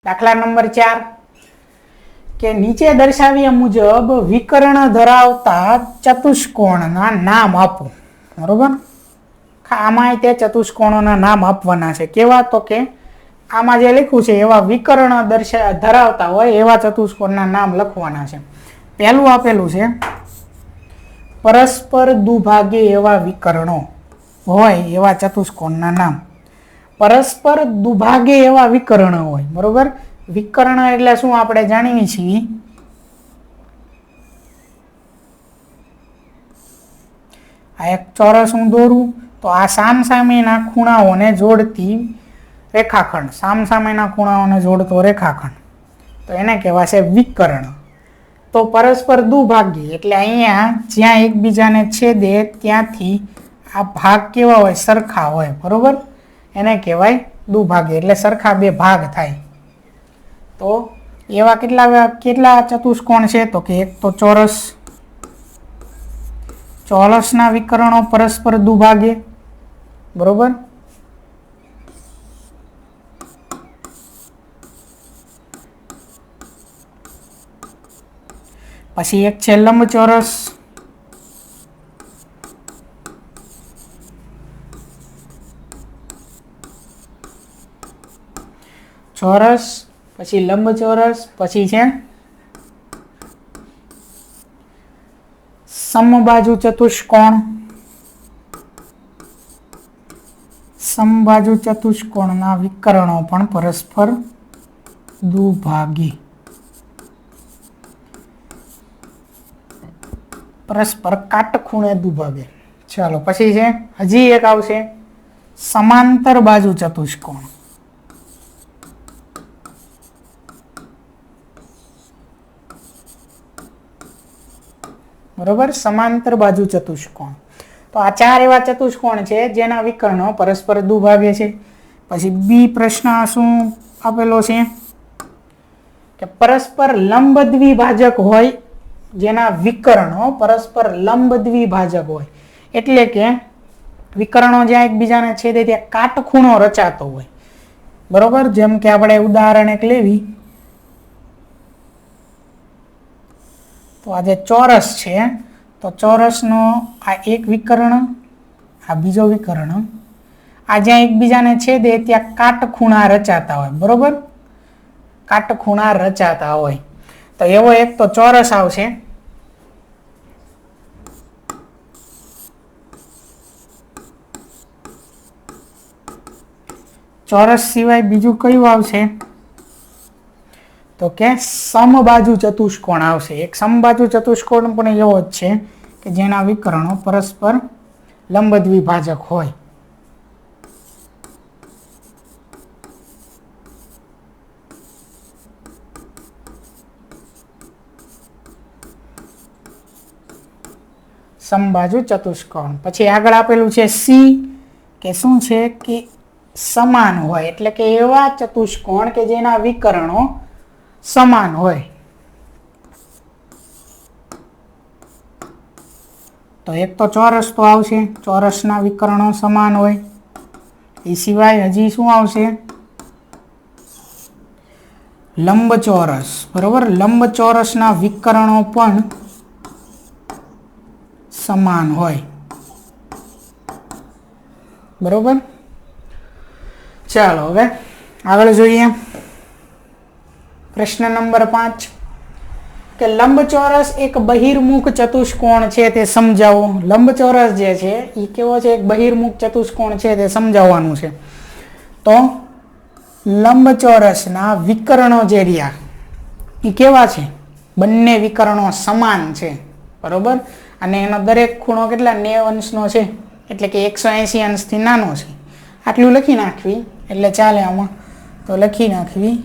દાખલા નંબર 4 કે નીચે દર્શાવ્યા મુજબ વિકર્ણ ધરાવતા ચતુષ્કોણના નામ આપો. બરોબર, આમાં તે ચતુષ્કોણોના નામ આપવાના છે. કેવા? તો કે આમાં જે લખ્યું છે એવા વિકર્ણ ધરાવતા હોય એવા ચતુષ્કોણના નામ લખવાના છે. પહેલું આપેલું છે પરસ્પર દુભાગે એવા વિકર્ણો હોય એવા ચતુષ્કોણના નામ. પરસ્પર દુભાગે એવા વિકર્ણ હોય. બરોબર, વિકર્ણ એટલે શું આપણે જાણીએ છીએ. આ એક ચોરસ હું દોરું તો આ સામસામેના ખૂણાઓને જોડતી રેખાખંડ, સામસામેના ખૂણાઓને જોડતો રેખાખંડ, તો એને કહેવાશે વિકર્ણ. તો પરસ્પર દુભાગી એટલે અહીંયા જ્યાં એકબીજાને છેદે ત્યાંથી આ ભાગ કેવા હોય? સરખા હોય. બરોબર, એને કહેવાય દુભાગી એટલે સરખા બે ભાગ થાય. તો એવા કેટલા ચતુષ્કોણ છે? તો કે એક તો ચોરસના વિકર્ણો પરસ્પર દુભાગે. બરોબર, પછી એક છે લંબચોરસ. ચોરસ, પછી લંબચોરસ, પછી છે સમબાજુ ચતુષ્કોણ. સમબાજુ ચતુષ્કોણના વિકર્ણો પણ પરસ્પર દુભાગી, પરસ્પર કાટખૂણે દુભાગે. ચાલો, પછી છે હજી એક આવશે સમાંતર બાજુ ચતુષ્કોણ. બરોબર, સમાંતર બાજુ ચતુષ્કોણ. તો આ 4 એવા ચતુષ્કોણ છે જેના વિકર્ણો પરસ્પર દુભાગે છે. પછી બી પ્રશ્ન શું આપેલો છે કે પરસ્પર લંબ દ્વિભાજક હોય જેના વિકર્ણો પરસ્પર લંબ દ્વિભાજક હોય. એટલે કે વિકર્ણો જ્યાં એકબીજાને છેદે ત્યાં કાટખૂણો રચાતો હોય. બરોબર, જેમ કે આપણે ઉદાહરણ એક લેવી તો આ જે ચોરસ છે તો ચોરસનો આ એક વિકર્ણ, આ બીજો વિકર્ણ, આ જ્યાં એકબીજાને છેદે ત્યાં કાટખૂણા રચાતા હોય. બરોબર, કાટખૂણા રચાતા હોય. તો એવો એક તો ચોરસ આવશે. ચોરસ સિવાય બીજું કયું આવશે? તો કે સમબાજુ ચતુષ્કોણ આવશે. એક સમબાજુ ચતુષ્કોણ પણ એવો જ છે કે જેના વિકર્ણો પરસ્પર લંબ દ્વિભાજક હોય. સમબાજુ ચતુષ્કોણ. પછી આગળ આપેલું છે સી કે શું છે કે સમાન હોય. એટલે કે એવા ચતુષ્કોણ કે જેના વિકર્ણો સમાન હોય. તો એક તો ચોરસ તો આવશે, ચોરસના વિકર્ણો સમાન હોય. એ સિવાય હજી શું આવશે? લંબચોરસ. બરોબર, લંબચોરસના વિકર્ણો પણ સમાન હોય. બરોબર, ચાલો હવે આગળ જોઈએ. પ્રશ્ન નંબર 5 કે લંબચોરસ એક બહિર્મુખ ચતુષ્કોણ છે તે સમજાવો. લંબચોરસ જે છે એ કેવો છે? એક બહિર્મુખ ચતુષ્કોણ છે તે સમજાવવાનું છે. તો લંબચોરસના વિકર્ણો જે રહ્યા એ કેવા છે? બંને વિકર્ણો સમાન છે. બરોબર, અને એનો દરેક ખૂણો કેટલા? 90 અંશનો છે. એટલે કે 180 અંશથી નાનો છે. આટલું લખી નાખવી એટલે ચાલે આમાં. તો લખી નાખવી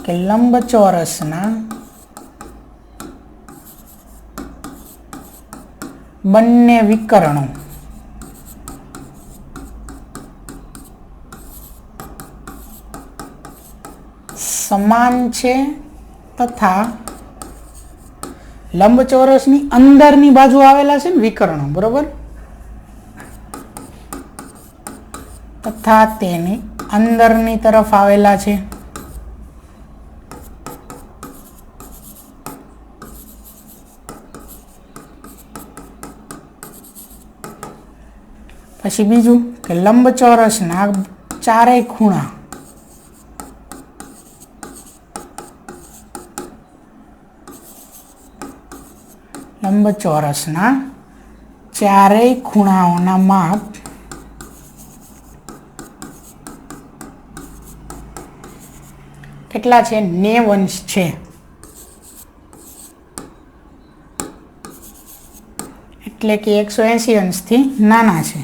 કે લંબચોરસના બંને વિકર્ણો સમાન છે તથા લંબચોરસની અંદરની બાજુ આવેલા છે ને વિકર્ણો. બરોબર, તથા તેની અંદરની તરફ આવેલા છે. પછી બીજું કે લંબચોરસના ચારેય ખૂણા લંબચોરસના ચારેય ખૂણાઓના માપ કેટલા છે? 90 અંશ છે. એટલે કે 180 અંશથી નાના છે.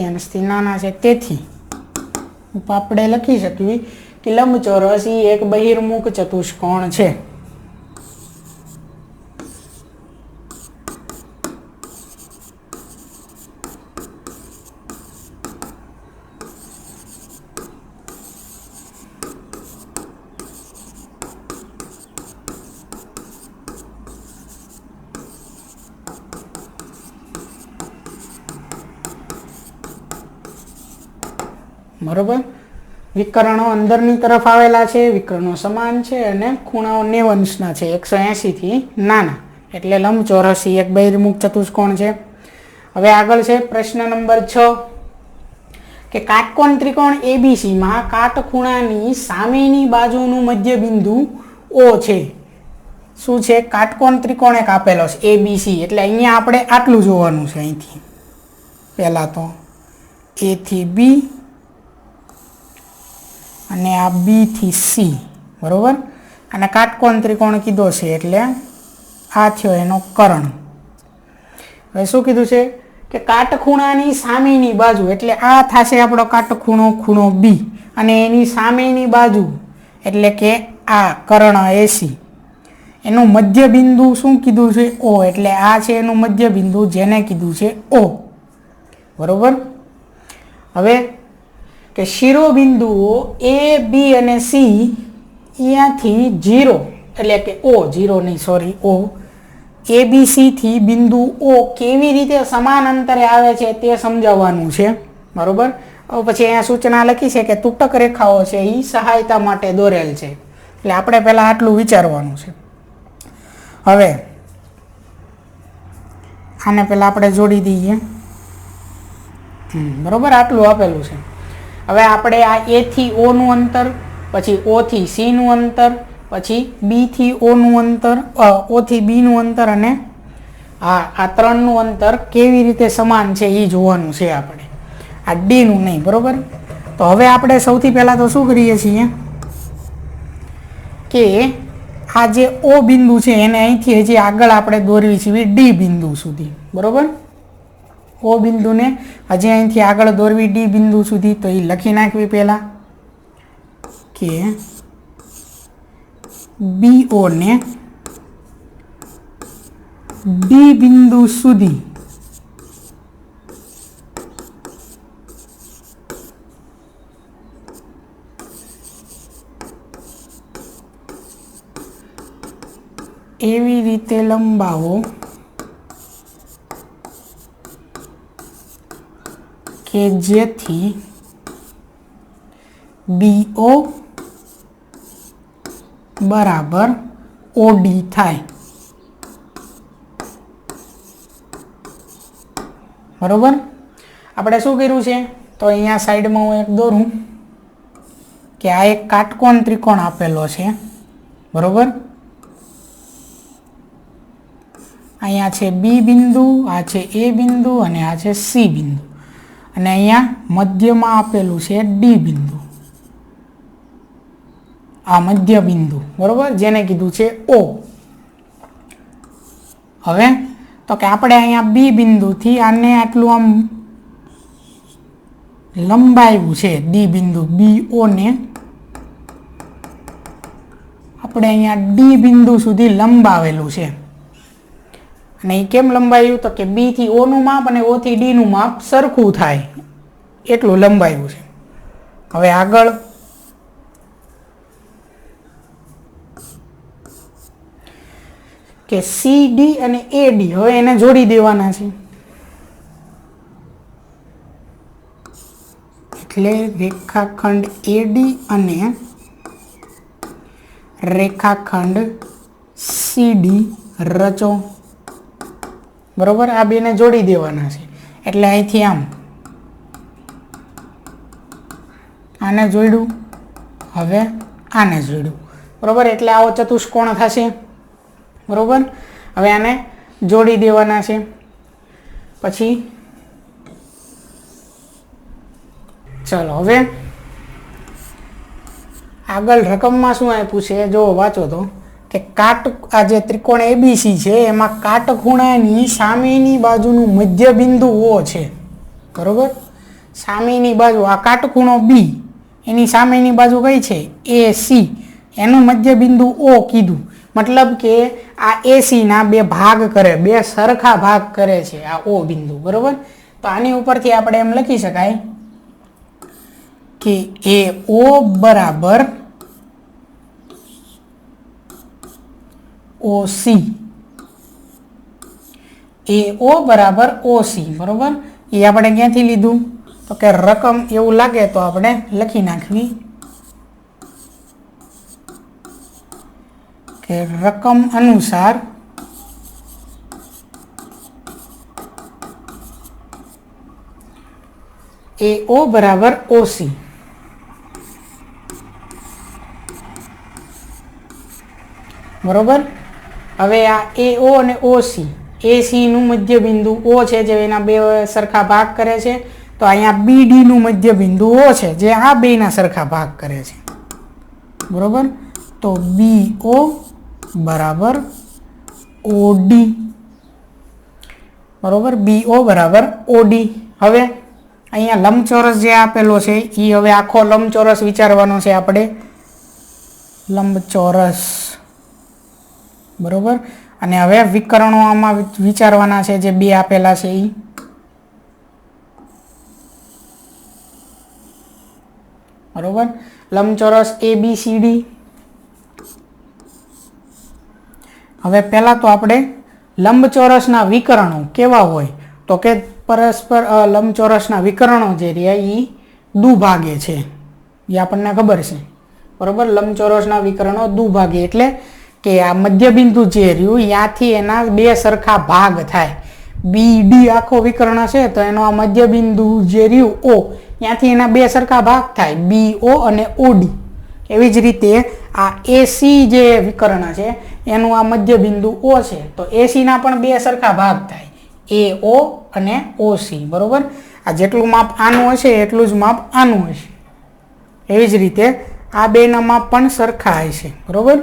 અંશથી નાના છે. તેથી આપણે લખી શકીએ કે લંબચોરસ એ એક બહિર્મુખ ચતુષ્કોણ છે. બરોબર. વિકર્ણો અંદરની તરફ આવેલા છે, વિકર્ણો સમાન છે અને ખૂણાઓ 90 અંશના છે, 180 થી નાના. એટલે લંબચોરસ એક બહિર્મુખ ચતુષ્કોણ છે. હવે આગળ છે પ્રશ્ન નંબર 6 કે કાટકોણ ત્રિકોણ ABC માં કાટખૂણાની સામેની બાજુનું મધ્ય બિંદુ O છે. શું છે? કાટકોણ ત્રિકોણ એક આપેલો છે ABC. એટલે અહીંયા આપણે આટલું જોવાનું છે. અહીંથી પહેલા તો A થી B અને આ B થી C. બરોબર. અને કાટકોણ ત્રિકોણ કીધો છે એટલે આ થયો એનો કર્ણ. હવે શું કીધું છે કે કાટખૂણાની સામેની બાજુ એટલે આ થશે આપણો કાટખૂણો, ખૂણો B, અને એની સામેની બાજુ એટલે કે આ કર્ણ AC. એનું મધ્ય બિંદુ શું કીધું છે? O. એટલે આ છે એનું મધ્ય બિંદુ, જેને કીધું છે O. બરોબર. હવે કે શિરોબિંદુઓ A, B અને C અહીંયાથી 0 એટલે કે O 0 નહીં સોરી O ABC થી બિંદુ O કેવી રીતે સમાન અંતરે આવે છે તે સમજાવવાનું છે. બરોબર. હવે પછી અહીંયા સૂચના લખી છે કે તૂટક રેખાઓ છે એ સહાયતા માટે દોરેલ છે. એટલે આપણે પહેલા આટલું વિચારવાનું છે. હવે આને પહેલા આપણે જોડી દઈએ. બરોબર. આટલું આપેલું છે. હવે આપણે આ A થી O નું અંતર, પછી O થી C નું અંતર, પછી B થી O નું અંતર, O થી B નું અંતર અને આ ત્રણનું અંતર કેવી રીતે સમાન છે એ જોવાનું છે આપણે. આ D નું નહીં. બરોબર. તો હવે આપણે સૌથી પહેલા તો શું કરીએ છીએ કે આ જે O બિંદુ છે એને અહીંથી હજી આગળ આપણે દોરવી છે D બિંદુ સુધી. બરોબર. O બિંદુને હજી અહીંથી આગળ દોરવી D બિંદુ સુધી. તો એ લખી નાખવી પહેલા કે BO ને D બિંદુ સુધી એવી રીતે લંબાવો કે જેથી BO બરાબર OD થાય. બરોબર. આપણે શું કર્યું છે તો અહીંયા સાઈડમાં હું એક દોરું કે આ એક કાટકોણ ત્રિકોણ આપેલો છે. બરોબર. અહીંયા છે B બિંદુ, આ છે A બિંદુ અને આ છે C બિંદુ, અને અહીંયા મધ્યમાં આપેલું છે D બિંદુ, આ મધ્ય બિંદુ. બરોબર. જેને કીધું છે O. હવે તો કે આપણે અહીંયા B બિંદુથી આને આટલું આમ લંબાવ્યું છે. D બિંદુ BO ને આપણે અહીંયા D બિંદુ સુધી લંબાવેલું છે. અને એ કેમ લંબાવ્યું તો કે B થી O નું માપ અને O થી D નું માપ સરખું થાય એટલું લંબાવ્યું છે. હવે આગળ કે CD અને AD હવે એને જોડી દેવાના છે. એટલે રેખાખંડ AD અને રેખાખંડ CD રચો. બરોબર, આ બેને જોડી દેવાના છે. એટલે અહીંથી આને જોડ્યું, હવે આને જોડ્યું. બરોબર, એટલે આવો ચતુષ્કોણ થશે. બરોબર, હવે આને જોડી દેવાના છે. પછી ચલો હવે આગળ રકમમાં શું આપ્યું છે જો વાંચો તો કે આ જે ત્રિકોણ ABC છે એમાં કાટખૂણાની સામેની બાજુનું મધ્ય બિંદુ O છે. બરોબર, સામેની બાજુ આ કાટખૂણો B, એની સામેની બાજુ કઈ છે AC, એનું મધ્ય બિંદુ O કીધું. મતલબ કે આ AC ના બે ભાગ કરે, બે સરખા ભાગ કરે છે આ O બિંદુ. બરોબર, તો આની ઉપરથી આપણે એમ લખી શકાય કે AO બરાબર OC, AO બરાબર OC. બરોબર, એ આપણે ક્યાંથી લીધું તો કે રકમ એવું લાગે તો આપણે લખી નાખવી કે રકમ અનુસાર AO બરાબર OC. બરોબર, હવે આ AO અને OC, AC નું મધ્ય બિંદુ O છે જે એના બે સરખા ભાગ કરે છે. તો અહીંયા BD નું મધ્ય બિંદુ O છે જે આ બેના સરખા ભાગ કરે છે. બરોબર, તો BO બરાબર OD. બરોબર, BO બરાબર OD. હવે અહીંયા લંબચોરસ જે આપેલો છે એ હવે આખો લંબચોરસ વિચારવાનો છે આપણે. લંબચોરસ. બરોબર, અને હવે વિકર્ણો આમાં વિચારવાના છે જે બે આપેલા છે એ. બરોબર, લંબચોરસ ABCD. હવે પહેલા તો આપણે લંબચોરસના વિકર્ણો કેવા હોય તો કે પરસ્પર લંબચોરસના વિકર્ણો જે રહ્યા એ દુભાગે છે, એ આપણને ખબર છે. બરોબર, લંબચોરસના વિકર્ણો દુભાગે એટલે કે આ મધ્યબિંદુ જે રહ્યું ત્યાંથી એના બે સરખા ભાગ થાય. BD આખો વિકર્ણ છે તો એનો આ મધ્યબિંદુ જે રહ્યું O, ત્યાંથી એના બે સરખા ભાગ થાય BO અને OD. એવી જ રીતે આ AC જે વિકર્ણ છે એનું આ મધ્યબિંદુ O છે તો AC ના પણ બે સરખા ભાગ થાય AO અને OC. બરોબર, આ જેટલું માપ આનું હશે એટલું જ માપ આનું હશે. એવી જ રીતે આ બેના માપ પણ સરખા હશે. બરોબર,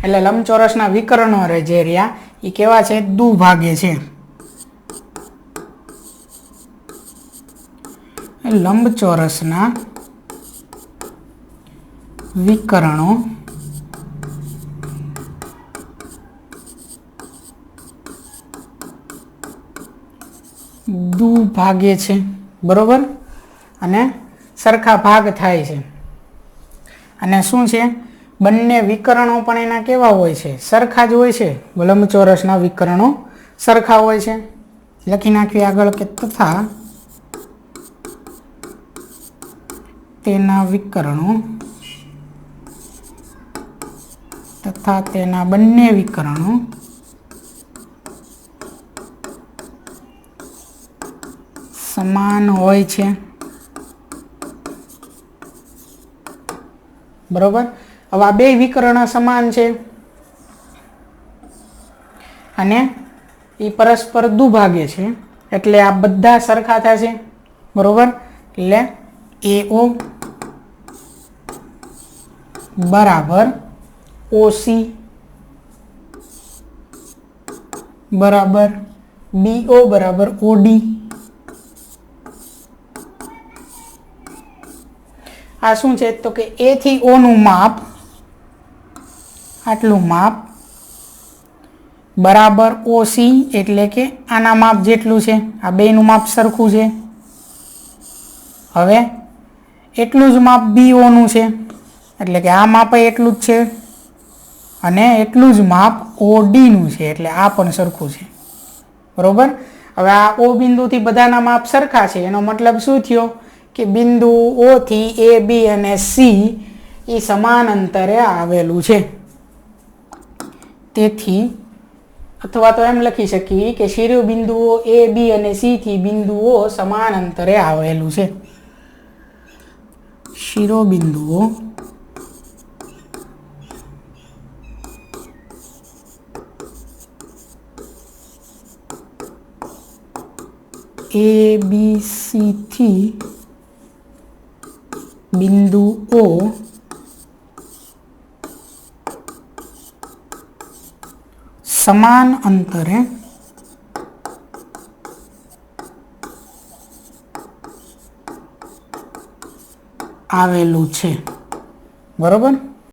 એટલે લંબચોરસના વિકર્ણો જે રહ્યા એ કેવા છે દુભાગે છે. લંબચોરસના વિકર્ણો દુભાગે છે. બરોબર, અને સરખા ભાગ થાય છે. અને શું છે બંને વિકર્ણો પણ એના કેવા હોય છે સરખા જ હોય છે. લંબચોરસના વિકર્ણો સરખા હોય છે. લખી નાખીએ આગળ કે તથા તેના વિકર્ણો તથા તેના બંને વિકર્ણો સમાન હોય છે. બરોબર, હવે આ બે વિકર્ણ સમાન છે અને એ પરસ્પર દુભાગે છે એટલે આ બધા સરખા થશે. બરોબર, એટલે AO બરાબર OC બરાબર BO બરાબર OD. આ શું છે તો કે A થી O નું માપ આટલું માપ બરાબર OC એટલે કે આના માપ જેટલું છે. આ બેનું માપ સરખું છે. હવે એટલું જ માપ BO નું છે એટલે કે આ માપ એટલું જ છે અને એટલું જ માપ ODનું છે, એટલે આ પણ સરખું છે. બરોબર. હવે આ O બિંદુથી બધાના માપ સરખા છે, એનો મતલબ શું થયો કે બિંદુ O થી AB અને C એ સમાન અંતરે આવેલું છે. તેથી અથવા તો એમ લખી શકીએ કે શિરોબિંદુઓ AB અને C થી બિંદુઓ સમાન અંતરે આવેલું છે. શિરોબિંદુઓ ABC થી બિંદુઓ સમાન અંતરે આવેલું છે. બરોબર.